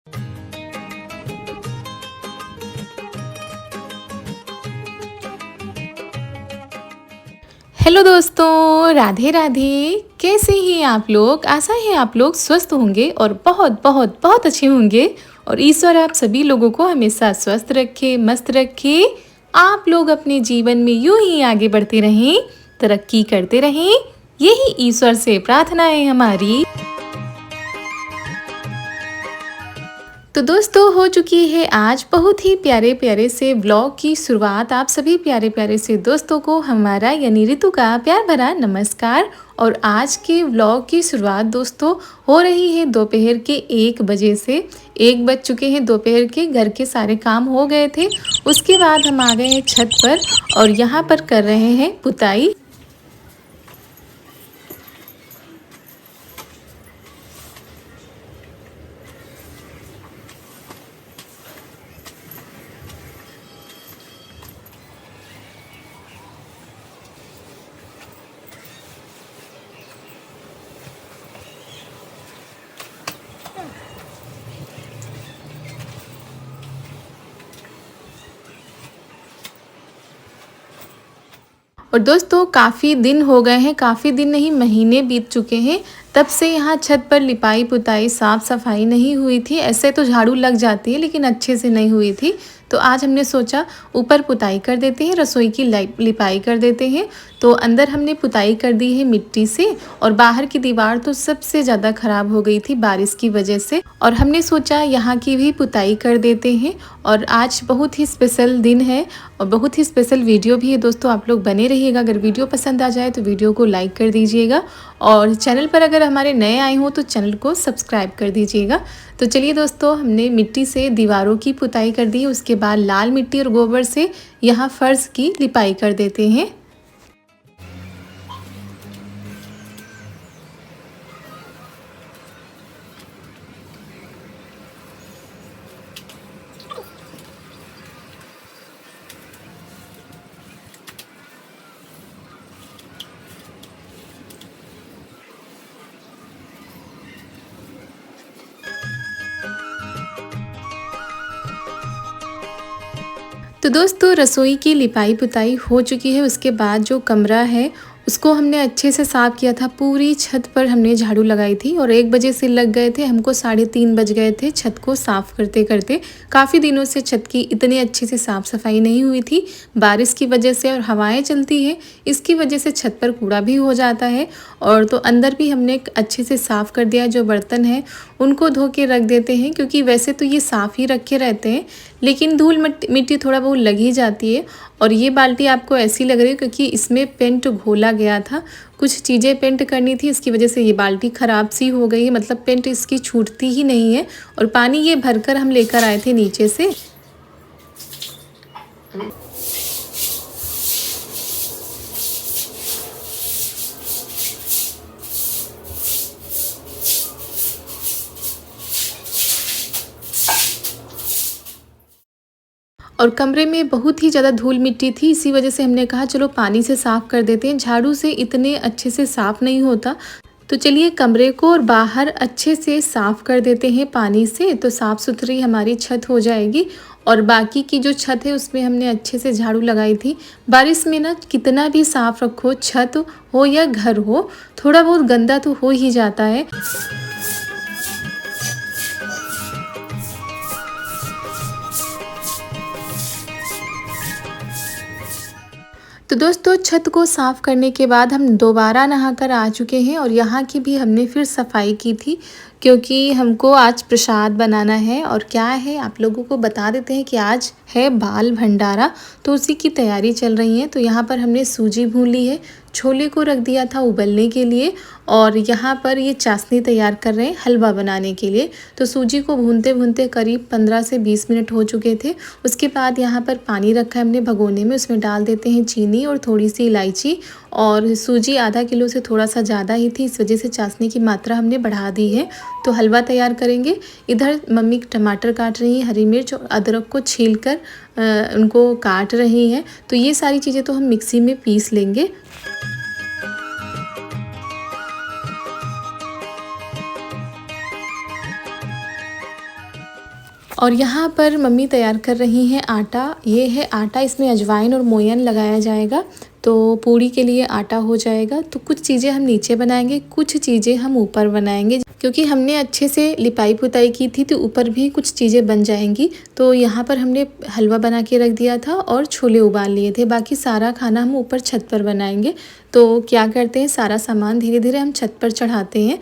Hello दोस्तों, राधे राधे। कैसे हैं आप लोग? आशा है आप लोग स्वस्थ होंगे और बहुत बहुत बहुत अच्छे होंगे। और ईश्वर आप सभी लोगों को हमेशा स्वस्थ रखे, मस्त रखे। आप लोग अपने जीवन में यूं ही आगे बढ़ते रहें, तरक्की करते रहें, यही ईश्वर से प्रार्थना है हमारी। तो दोस्तों, हो चुकी है आज बहुत ही प्यारे प्यारे से व्लॉग की शुरुआत। आप सभी प्यारे प्यारे से दोस्तों को हमारा यानी ऋतु का प्यार भरा नमस्कार। और आज के व्लॉग की शुरुआत दोस्तों हो रही है दोपहर के 1 बजे से। 1 बज चुके हैं दोपहर के, घर के सारे काम हो गए थे। उसके बाद हम आ गए हैं छत पर और यहाँ पर कर रहे हैं पुताई। और दोस्तों काफ़ी दिन हो गए हैं, काफ़ी दिन नहीं महीने बीत चुके हैं तब से यहाँ छत पर लिपाई पुताई साफ़ सफाई नहीं हुई थी। ऐसे तो झाड़ू लग जाती है लेकिन अच्छे से नहीं हुई थी। तो आज हमने सोचा ऊपर पुताई कर देते हैं, रसोई की लिपाई कर देते हैं। तो अंदर हमने पुताई कर दी है मिट्टी से और बाहर की दीवार तो सबसे ज़्यादा ख़राब हो गई थी बारिश की वजह से। और हमने सोचा यहाँ की भी पुताई कर देते हैं। और आज बहुत ही स्पेशल दिन है और बहुत ही स्पेशल वीडियो भी है दोस्तों, आप लोग बने रहिएगा। अगर वीडियो पसंद आ जाए तो वीडियो को लाइक कर दीजिएगा और चैनल पर अगर हमारे नए आए हों तो चैनल को सब्सक्राइब कर दीजिएगा। तो चलिए दोस्तों, हमने मिट्टी से दीवारों की पुताई कर दी, उसके बाद लाल मिट्टी और गोबर से यहाँ फर्श की लिपाई कर देते हैं। तो दोस्तों रसोई की लिपाई पुताई हो चुकी है। उसके बाद जो कमरा है उसको हमने अच्छे से साफ़ किया था। पूरी छत पर हमने झाड़ू लगाई थी और 1 बजे से लग गए थे, हमको 3:30 बज गए थे छत को साफ़ करते करते। काफ़ी दिनों से छत की इतनी अच्छे से साफ़ सफाई नहीं हुई थी। बारिश की वजह से और हवाएं चलती है, इसकी वजह से छत पर कूड़ा भी हो जाता है। और तो अंदर भी हमने अच्छे से साफ़ कर दिया। जो बर्तन हैं उनको धो के रख देते हैं, क्योंकि वैसे तो ये साफ़ ही रखे रहते हैं लेकिन धूल मिट्टी थोड़ा बहुत लग ही जाती है। और ये बाल्टी आपको ऐसी लग रही है क्योंकि इसमें पेंट घोला गया था, कुछ चीज़ें पेंट करनी थी, इसकी वजह से ये बाल्टी ख़राब सी हो गई है। मतलब पेंट इसकी छूटती ही नहीं है। और पानी ये भरकर हम लेकर आए थे नीचे से। और कमरे में बहुत ही ज़्यादा धूल मिट्टी थी, इसी वजह से हमने कहा चलो पानी से साफ़ कर देते हैं। झाड़ू से इतने अच्छे से साफ़ नहीं होता। तो चलिए कमरे को और बाहर अच्छे से साफ़ कर देते हैं पानी से, तो साफ़ सुथरी हमारी छत हो जाएगी। और बाकी की जो छत है उसमें हमने अच्छे से झाड़ू लगाई थी। बारिश में ना कितना भी साफ़ रखो, छत हो या घर हो, थोड़ा बहुत गंदा तो हो ही जाता है। तो दोस्तों छत को साफ़ करने के बाद हम दोबारा नहाकर आ चुके हैं और यहाँ की भी हमने फिर सफाई की थी, क्योंकि हमको आज प्रसाद बनाना है। और क्या है आप लोगों को बता देते हैं कि आज है बाल भंडारा, तो उसी की तैयारी चल रही है। तो यहाँ पर हमने सूजी भून ली है, छोले को रख दिया था उबलने के लिए और यहाँ पर ये चाशनी तैयार कर रहे हैं हलवा बनाने के लिए। तो सूजी को भूनते भूनते करीब 15 से 20 मिनट हो चुके थे। उसके बाद यहाँ पर पानी रखा है हमने भगोने में, उसमें डाल देते हैं चीनी और थोड़ी सी इलायची। और सूजी आधा किलो से थोड़ा सा ज़्यादा ही थी, इस वजह से चाशनी की मात्रा हमने बढ़ा दी है। तो हलवा तैयार करेंगे। इधर मम्मी टमाटर काट रही हैं, हरी मिर्च और अदरक को छील कर उनको काट रही हैं। तो ये सारी चीज़ें तो हम मिक्सी में पीस लेंगे। और यहाँ पर मम्मी तैयार कर रही हैं आटा। ये है आटा, इसमें अजवाइन और मोयन लगाया जाएगा तो पूड़ी के लिए आटा हो जाएगा। तो कुछ चीज़ें हम नीचे बनाएंगे, कुछ चीज़ें हम ऊपर बनाएंगे, क्योंकि हमने अच्छे से लिपाई पुताई की थी तो ऊपर भी कुछ चीज़ें बन जाएंगी। तो यहाँ पर हमने हलवा बना के रख दिया था और छोले उबाल लिए थे। बाकी सारा खाना हम ऊपर छत पर बनाएंगे। तो क्या करते हैं, सारा सामान धीरे धीरे हम छत पर चढ़ाते हैं।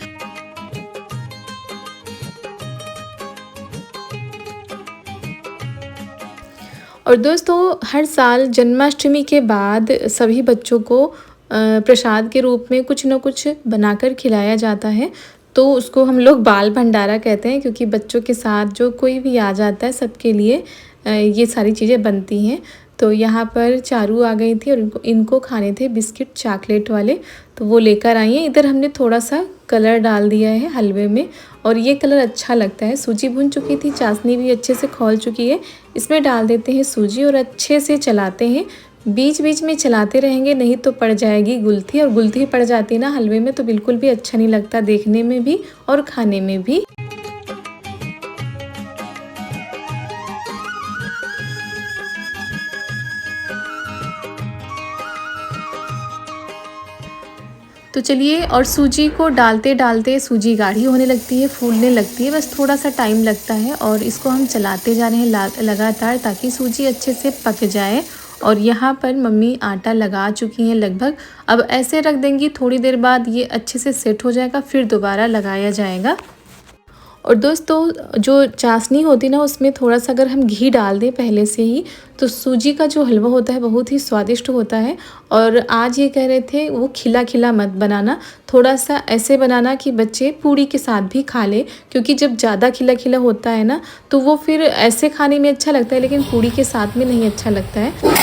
और दोस्तों, हर साल जन्माष्टमी के बाद सभी बच्चों को प्रसाद के रूप में कुछ न कुछ बनाकर खिलाया जाता है। तो उसको हम लोग बाल भंडारा कहते हैं, क्योंकि बच्चों के साथ जो कोई भी आ जाता है सबके लिए ये सारी चीज़ें बनती हैं। तो यहाँ पर चारू आ गई थी और इनको खाने थे बिस्किट चॉकलेट वाले, तो वो लेकर आई हैं। इधर हमने थोड़ा सा कलर डाल दिया है हलवे में और ये कलर अच्छा लगता है। सूजी भुन चुकी थी, चाशनी भी अच्छे से खौल चुकी है। इसमें डाल देते हैं सूजी और अच्छे से चलाते हैं। बीच बीच में चलाते रहेंगे, नहीं तो पड़ जाएगी गुलथी, और गुलथी पड़ जाती है ना हलवे में तो बिल्कुल भी अच्छा नहीं लगता देखने में भी और खाने में भी। तो चलिए, और सूजी को डालते डालते सूजी गाढ़ी होने लगती है, फूलने लगती है, बस थोड़ा सा टाइम लगता है। और इसको हम चलाते जा रहे हैं लगातार, ताकि सूजी अच्छे से पक जाए। और यहाँ पर मम्मी आटा लगा चुकी हैं लगभग। अब ऐसे रख देंगी, थोड़ी देर बाद ये अच्छे से सेट हो जाएगा, फिर दोबारा लगाया जाएगा। और दोस्तों, जो चाशनी होती ना उसमें थोड़ा सा अगर हम घी डाल दें पहले से ही, तो सूजी का जो हलवा होता है बहुत ही स्वादिष्ट होता है। और आज ये कह रहे थे वो खिला खिला मत बनाना, थोड़ा सा ऐसे बनाना कि बच्चे पूड़ी के साथ भी खा ले, क्योंकि जब ज़्यादा खिला खिला होता है ना तो वो फिर ऐसे खाने में अच्छा लगता है, लेकिन पूड़ी के साथ में नहीं अच्छा लगता है।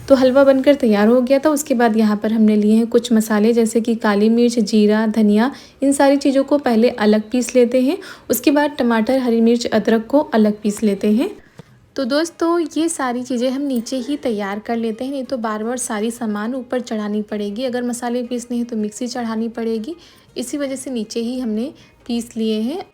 तो हलवा बनकर तैयार हो गया था। उसके बाद यहाँ पर हमने लिए हैं कुछ मसाले, जैसे कि काली मिर्च, जीरा, धनिया, इन सारी चीज़ों को पहले अलग पीस लेते हैं। उसके बाद टमाटर, हरी मिर्च, अदरक को अलग पीस लेते हैं। तो दोस्तों, ये सारी चीज़ें हम नीचे ही तैयार कर लेते हैं, नहीं तो बार बार सारी सामान ऊपर चढ़ानी पड़ेगी। अगर मसाले पीसने हैं तो मिक्सी चढ़ानी पड़ेगी, इसी वजह से नीचे ही हमने पीस लिए हैं।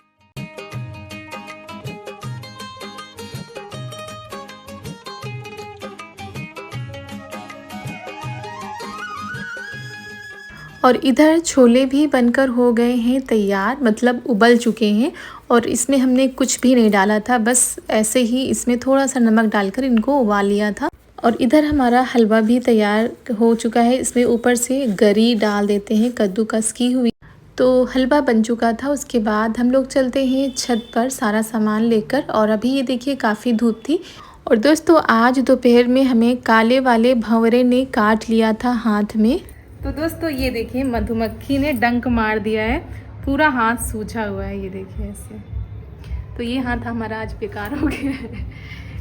और इधर छोले भी बनकर हो गए हैं तैयार, मतलब उबल चुके हैं। और इसमें हमने कुछ भी नहीं डाला था, बस ऐसे ही इसमें थोड़ा सा नमक डालकर इनको उबाल लिया था। और इधर हमारा हलवा भी तैयार हो चुका है। इसमें ऊपर से गरी डाल देते हैं, कद्दूकस की हुई। तो हलवा बन चुका था। उसके बाद हम लोग चलते हैं छत पर सारा सामान लेकर। और अभी ये देखिए काफ़ी धूप थी। और दोस्तों, आज दोपहर में हमें काले वाले भंवरे ने काट लिया था हाथ में। तो दोस्तों, ये देखिए मधुमक्खी ने डंक मार दिया है, पूरा हाथ सूजा हुआ है, ये देखिए ऐसे। तो ये हाथ हमारा आज बेकार हो गया है।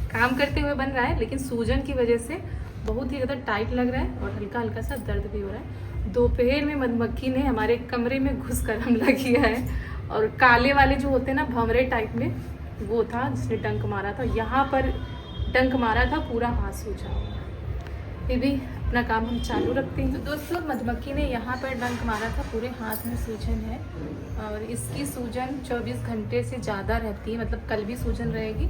काम करते हुए बन रहा है, लेकिन सूजन की वजह से बहुत ही ज़्यादा टाइट लग रहा है और हल्का हल्का सा दर्द भी हो रहा है। दोपहर में मधुमक्खी ने हमारे कमरे में घुसकर हमला किया है। और काले वाले जो होते हैं ना भंवरे टाइप में, वो था जिसने डंक मारा था, यहाँ पर डंक मारा था, पूरा हाथ सूजा हुआ। फिर भी अपना काम हम चालू रखते हैं। तो दोस्तों, मधुमक्खी ने यहाँ पर डंक मारा था, पूरे हाथ में सूजन है। और इसकी सूजन 24 घंटे से ज़्यादा रहती है, मतलब कल भी सूजन रहेगी,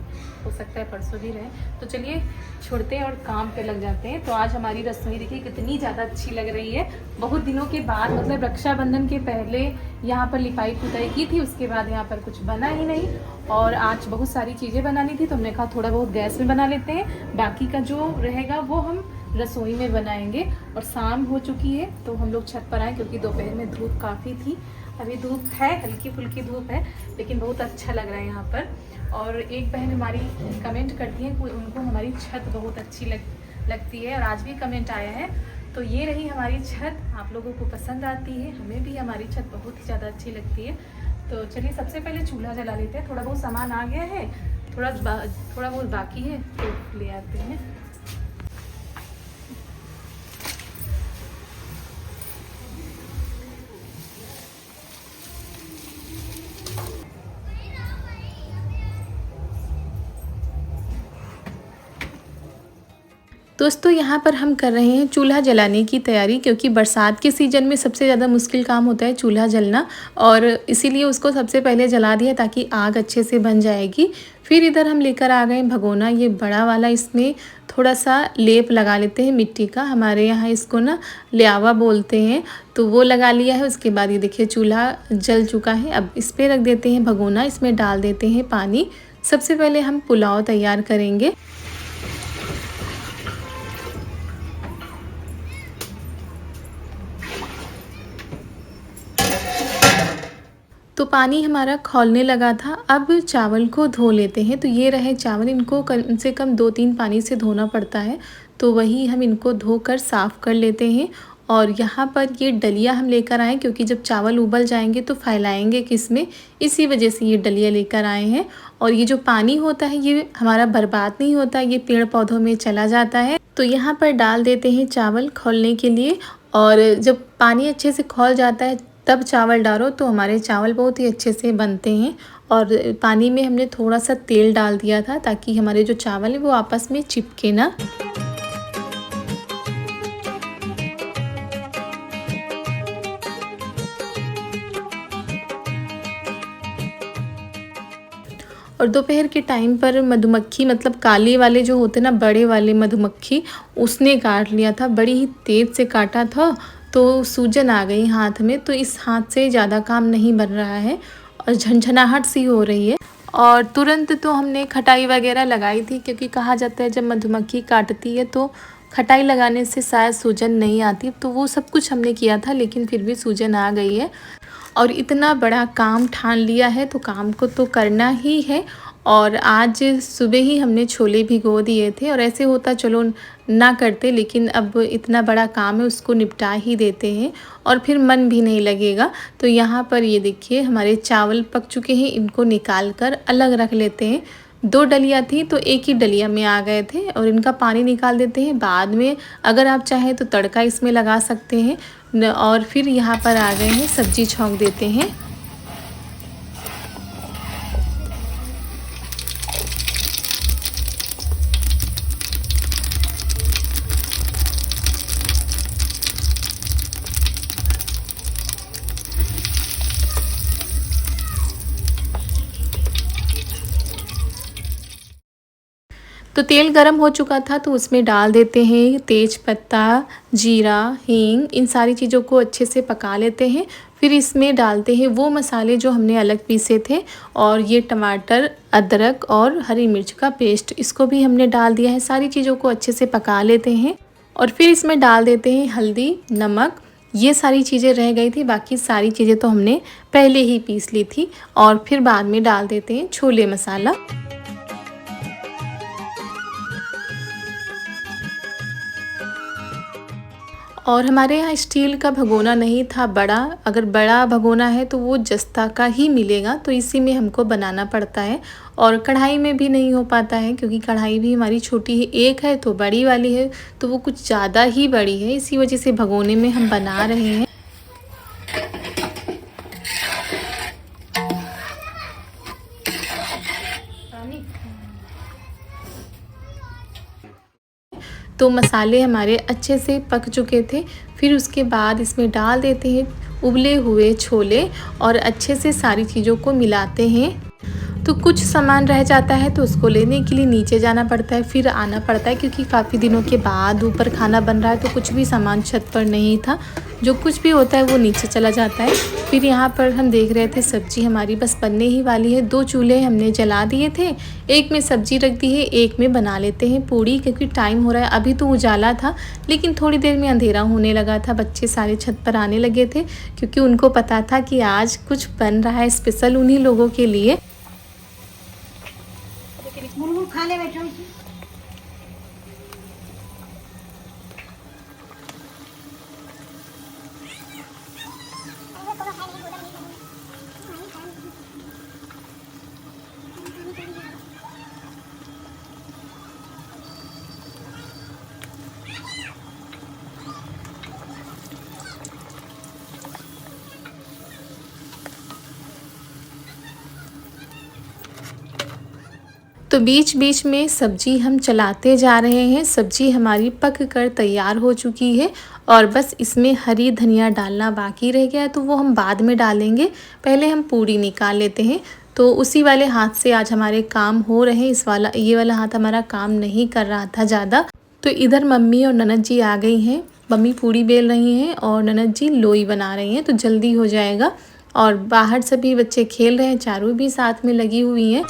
हो सकता है परसों भी रहे। तो चलिए छोड़ते हैं और काम पे लग जाते हैं। तो आज हमारी रसोई देखिए कितनी ज़्यादा अच्छी लग रही है। बहुत दिनों के बाद, मतलब रक्षाबंधन के पहले यहाँ पर लिपाई पुताई की थी, उसके बाद यहाँ पर कुछ बना ही नहीं। और आज बहुत सारी चीज़ें बनानी थी, तो हमने कहा थोड़ा बहुत गैस में बना लेते हैं, बाकी का जो रहेगा वो हम रसोई में बनाएंगे। और शाम हो चुकी है तो हम लोग छत पर आए, क्योंकि दोपहर में धूप काफ़ी थी। अभी धूप है, हल्की फुल्की धूप है, लेकिन बहुत अच्छा लग रहा है यहाँ पर। और एक बहन हमारी कमेंट करती है कि उनको हमारी छत बहुत अच्छी लगती है, और आज भी कमेंट आया है। तो ये रही हमारी छत, आप लोगों को पसंद आती है, हमें भी हमारी छत बहुत ही ज़्यादा अच्छी लगती है। तो चलिए सबसे पहले चूल्हा जला लेते हैं। थोड़ा बहुत सामान आ गया है, थोड़ा बहुत बाकी है, तो ले आते हैं। दोस्तों यहाँ पर हम कर रहे हैं चूल्हा जलाने की तैयारी, क्योंकि बरसात के सीज़न में सबसे ज़्यादा मुश्किल काम होता है चूल्हा जलना, और इसीलिए उसको सबसे पहले जला दिया ताकि आग अच्छे से बन जाएगी। फिर इधर हम लेकर आ गए भगोना, ये बड़ा वाला, इसमें थोड़ा सा लेप लगा लेते हैं मिट्टी का, हमारे यहाँ इसको ना ल्यावा बोलते हैं, तो वो लगा लिया है। उसके बाद ये देखिए चूल्हा जल चुका है। अब इस पर रख देते हैं भगोना, इसमें डाल देते हैं पानी। सबसे पहले हम पुलाव तैयार करेंगे। तो पानी हमारा खौलने लगा था। अब चावल को धो लेते हैं। तो ये रहे चावल, इनको कम से कम 2-3 पानी से धोना पड़ता है, तो वही हम इनको धोकर साफ़ कर लेते हैं। और यहाँ पर ये डलिया हम लेकर आए, क्योंकि जब चावल उबल जाएंगे तो फैलाएंगे किसमें, इसी वजह से ये डलिया लेकर आए हैं। और ये जो पानी होता है ये हमारा बर्बाद नहीं होता, ये पेड़ पौधों में चला जाता है। तो यहाँ पर डाल देते हैं चावल खौलने के लिए, और जब पानी अच्छे से खौल जाता है तब चावल डालो, तो हमारे चावल बहुत ही अच्छे से बनते हैं। और पानी में हमने थोड़ा सा तेल डाल दिया था ताकि हमारे जो चावल है वो आपस में चिपके ना। और दोपहर के टाइम पर मधुमक्खी, मतलब काले वाले जो होते ना, बड़े वाले मधुमक्खी, उसने काट लिया था, बड़ी ही तेज़ से काटा था, तो सूजन आ गई हाथ में। तो इस हाथ से ज़्यादा काम नहीं बन रहा है और झंझनाहट सी हो रही है। और तुरंत तो हमने खटाई वगैरह लगाई थी, क्योंकि कहा जाता है जब मधुमक्खी काटती है तो खटाई लगाने से शायद सूजन नहीं आती। तो वो सब कुछ हमने किया था, लेकिन फिर भी सूजन आ गई है। और इतना बड़ा काम ठान लिया है तो काम को तो करना ही है। और आज सुबह ही हमने छोले भिगो दिए थे, और ऐसे होता चलो ना करते, लेकिन अब इतना बड़ा काम है उसको निपटा ही देते हैं, और फिर मन भी नहीं लगेगा। तो यहाँ पर ये देखिए हमारे चावल पक चुके हैं, इनको निकाल कर अलग रख लेते हैं। 2 डलिया थी तो एक ही डलिया में आ गए थे, और इनका पानी निकाल देते हैं। बाद में अगर आप चाहें तो तड़का इसमें लगा सकते हैं। और फिर यहाँ पर आ गए हैं, सब्जी छौंक देते हैं। तो तेल गरम हो चुका था तो उसमें डाल देते हैं तेज पत्ता, जीरा, हींग, इन सारी चीज़ों को अच्छे से पका लेते हैं। फिर इसमें डालते हैं वो मसाले जो हमने अलग पीसे थे, और ये टमाटर, अदरक और हरी मिर्च का पेस्ट, इसको भी हमने डाल दिया है। सारी चीज़ों को अच्छे से पका लेते हैं, और फिर इसमें डाल देते हैं हल्दी, नमक। ये सारी चीज़ें रह गई थी, बाकी सारी चीज़ें तो हमने पहले ही पीस ली थी। और फिर बाद में डाल देते हैं छोले मसाला। और हमारे यहाँ स्टील का भगोना नहीं था बड़ा, अगर बड़ा भगोना है तो वो जस्ता का ही मिलेगा, तो इसी में हमको बनाना पड़ता है। और कढ़ाई में भी नहीं हो पाता है, क्योंकि कढ़ाई भी हमारी छोटी है, एक है तो बड़ी वाली है, तो वो कुछ ज़्यादा ही बड़ी है, इसी वजह से भगोने में हम बना रहे हैं। तो मसाले हमारे अच्छे से पक चुके थे। फिर उसके बाद इसमें डाल देते हैं उबले हुए छोले, और अच्छे से सारी चीज़ों को मिलाते हैं। तो कुछ सामान रह जाता है तो उसको लेने के लिए नीचे जाना पड़ता है, फिर आना पड़ता है, क्योंकि काफ़ी दिनों के बाद ऊपर खाना बन रहा है तो कुछ भी सामान छत पर नहीं था, जो कुछ भी होता है वो नीचे चला जाता है। फिर यहाँ पर हम देख रहे थे सब्जी हमारी बस बनने ही वाली है। 2 चूल्हे हमने जला दिए थे, एक में सब्जी रख दी है, एक में बना लेते हैं पूड़ी, क्योंकि टाइम हो रहा है। अभी तो उजाला था, लेकिन थोड़ी देर में अंधेरा होने लगा था। बच्चे सारे छत पर आने लगे थे, क्योंकि उनको पता था कि आज कुछ बन रहा है स्पेशल उन्हीं लोगों के लिए। खा ले बैठो। तो बीच बीच में सब्जी हम चलाते जा रहे हैं। सब्जी हमारी पक कर तैयार हो चुकी है और बस इसमें हरी धनिया डालना बाकी रह गया है, तो वो हम बाद में डालेंगे। पहले हम पूड़ी निकाल लेते हैं। तो उसी वाले हाथ से आज हमारे काम हो रहे हैं। ये वाला हाथ हमारा काम नहीं कर रहा था ज़्यादा। तो इधर मम्मी और ननद जी आ गई हैं। मम्मी पूड़ी बेल रही हैं और ननद जी लोई बना रही हैं, तो जल्दी हो जाएगा। और बाहर सभी बच्चे खेल रहे हैं, चारों भी साथ में लगी हुई हैं।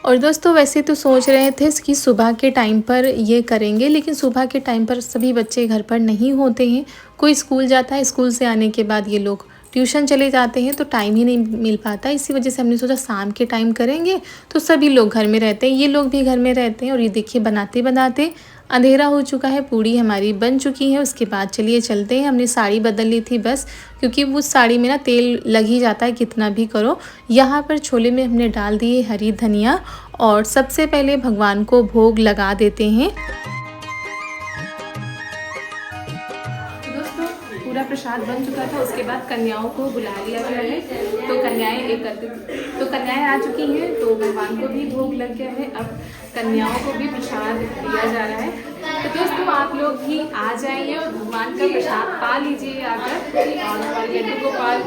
और दोस्तों वैसे तो सोच रहे थे कि सुबह के टाइम पर ये करेंगे, लेकिन सुबह के टाइम पर सभी बच्चे घर पर नहीं होते हैं। कोई स्कूल जाता है, स्कूल से आने के बाद ये लोग ट्यूशन चले जाते हैं, तो टाइम ही नहीं मिल पाता। इसी वजह से हमने सोचा शाम के टाइम करेंगे, तो सभी लोग घर में रहते हैं, ये लोग भी घर में रहते हैं। और ये देखिए बनाते बनाते अंधेरा हो चुका है। पूड़ी हमारी बन चुकी है। उसके बाद चलिए चलते हैं। हमने साड़ी बदल ली थी बस, क्योंकि उस साड़ी में ना तेल लग ही जाता है कितना भी करो। यहाँ पर छोले में हमने डाल दिए हरी धनिया और सबसे पहले भगवान को भोग लगा देते हैं। दोस्तों पूरा प्रसाद बन चुका था। उसके बाद कन्याओं को बुला लिया गया है, तो कन्याएं आ चुकी हैं, तो भगवान को भी भोग लग गया है। अब कन्याओं को भी प्रसाद दिया जा रहा है। तो दोस्तों आप लोग भी आ जाइए और भगवान का प्रसाद पा लीजिए आकर। और हमारे लड्डू गोपाल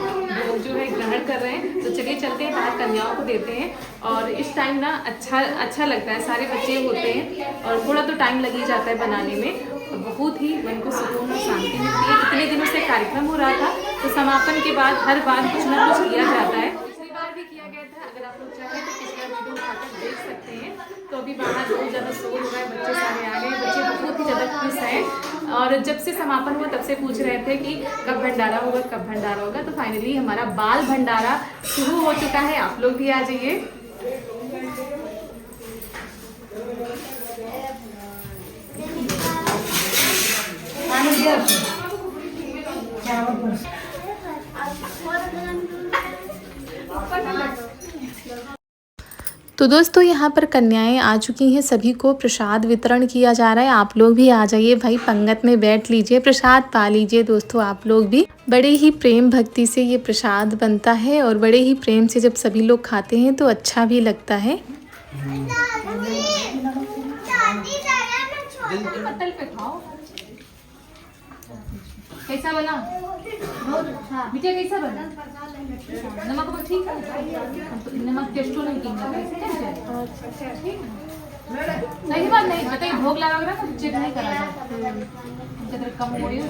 जो है ग्रहण कर रहे हैं, तो चलिए चलते हैं बाहर, कन्याओं को देते हैं। और इस टाइम ना अच्छा लगता है, सारे बच्चे होते हैं और थोड़ा तो टाइम लग ही जाता है बनाने में। तो बहुत ही मन को सुकून और शांति मिलती है। इतने दिनों से कार्यक्रम हो रहा था, तो समापन के बाद हर बार कुछ ना कुछ किया जाता है। पिछली बार भी किया गया था। अगर आप लोग चाहें तो पिछला वीडियो उठाकर देख सकते हैं। तो अभी बाहर बहुत ज़्यादा शोर हो रहा है, बच्चे सारे आ गए, बच्चे बहुत ही ज़्यादा खुश हैं। और जब से समापन हुआ तब से पूछ रहे थे कि कब भंडारा होगा, कब भंडारा होगा। तो फाइनली हमारा बाल भंडारा शुरू हो चुका है। आप लोग भी आ जाइए। तो दोस्तों यहाँ पर कन्याएं आ चुकी हैं, सभी को प्रसाद वितरण किया जा रहा है। आप लोग भी आ जाइए भाई, पंगत में बैठ लीजिए, प्रसाद पा लीजिए। दोस्तों आप लोग भी, बड़े ही प्रेम भक्ति से ये प्रसाद बनता है और बड़े ही प्रेम से जब सभी लोग खाते हैं तो अच्छा भी लगता है। कैसा बना? मीठा कैसा बना? नमक ठीक है, नमक टेस्ट नहीं सही बात नहीं बताइए। भोग लगाओगे ना तो चेक नहीं करा जाए, कम हो रही है।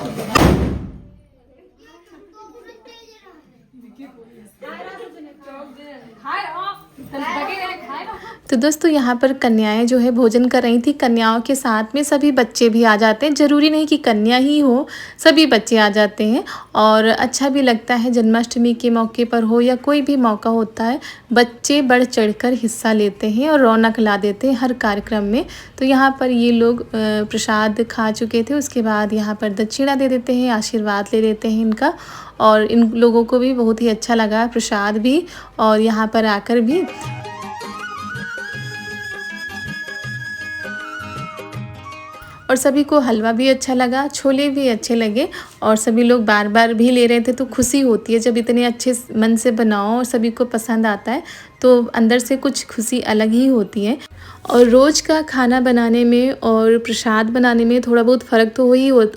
तो दोस्तों यहाँ पर कन्याएं जो है भोजन कर रही थी। कन्याओं के साथ में सभी बच्चे भी आ जाते हैं, ज़रूरी नहीं कि कन्या ही हो, सभी बच्चे आ जाते हैं। और अच्छा भी लगता है, जन्माष्टमी के मौके पर हो या कोई भी मौका होता है, बच्चे बढ़ चढ़कर हिस्सा लेते हैं और रौनक ला देते हैं हर कार्यक्रम में। तो यहाँ पर ये लोग प्रसाद खा चुके थे, उसके बाद यहाँ पर दक्षिणा दे देते हैं, आशीर्वाद ले लेते हैं इनका। और इन लोगों को भी बहुत ही अच्छा लगा प्रसाद भी और यहाँ पर आकर भी। और सभी को हलवा भी अच्छा लगा, छोले भी अच्छे लगे और सभी लोग बार बार भी ले रहे थे। तो खुशी होती है जब इतने अच्छे मन से बनाओ और सभी को पसंद आता है, तो अंदर से कुछ खुशी अलग ही होती है। और रोज़ का खाना बनाने में और प्रसाद बनाने में थोड़ा बहुत फ़र्क तो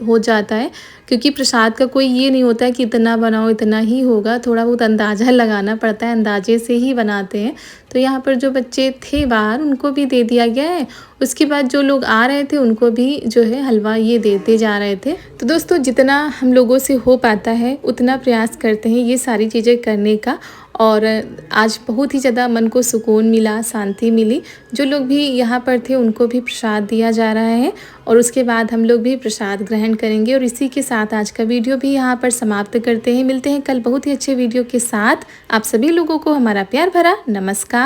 हो जाता है, क्योंकि प्रसाद का कोई ये नहीं होता है कि इतना बनाओ इतना ही होगा, थोड़ा बहुत अंदाज़ा लगाना पड़ता है, अंदाजे से ही बनाते हैं। तो यहाँ पर जो बच्चे थे बाहर उनको भी दे दिया गया है। उसके बाद जो लोग आ रहे थे उनको भी जो है हलवा ये देते जा रहे थे। तो दोस्तों जितना हम लोगों से हो पाता है उतना प्रयास करते हैं ये सारी चीज़ें करने का। और आज बहुत ही ज़्यादा मन को सुकून मिला, शांति मिली। जो लोग भी यहाँ पर थे उनको भी प्रसाद दिया जा रहा है और उसके बाद हम लोग भी प्रसाद ग्रहण करेंगे। और इसी के साथ आज का वीडियो भी यहाँ पर समाप्त करते हैं। मिलते हैं कल बहुत ही अच्छे वीडियो के साथ। आप सभी लोगों को हमारा प्यार भरा नमस्कार।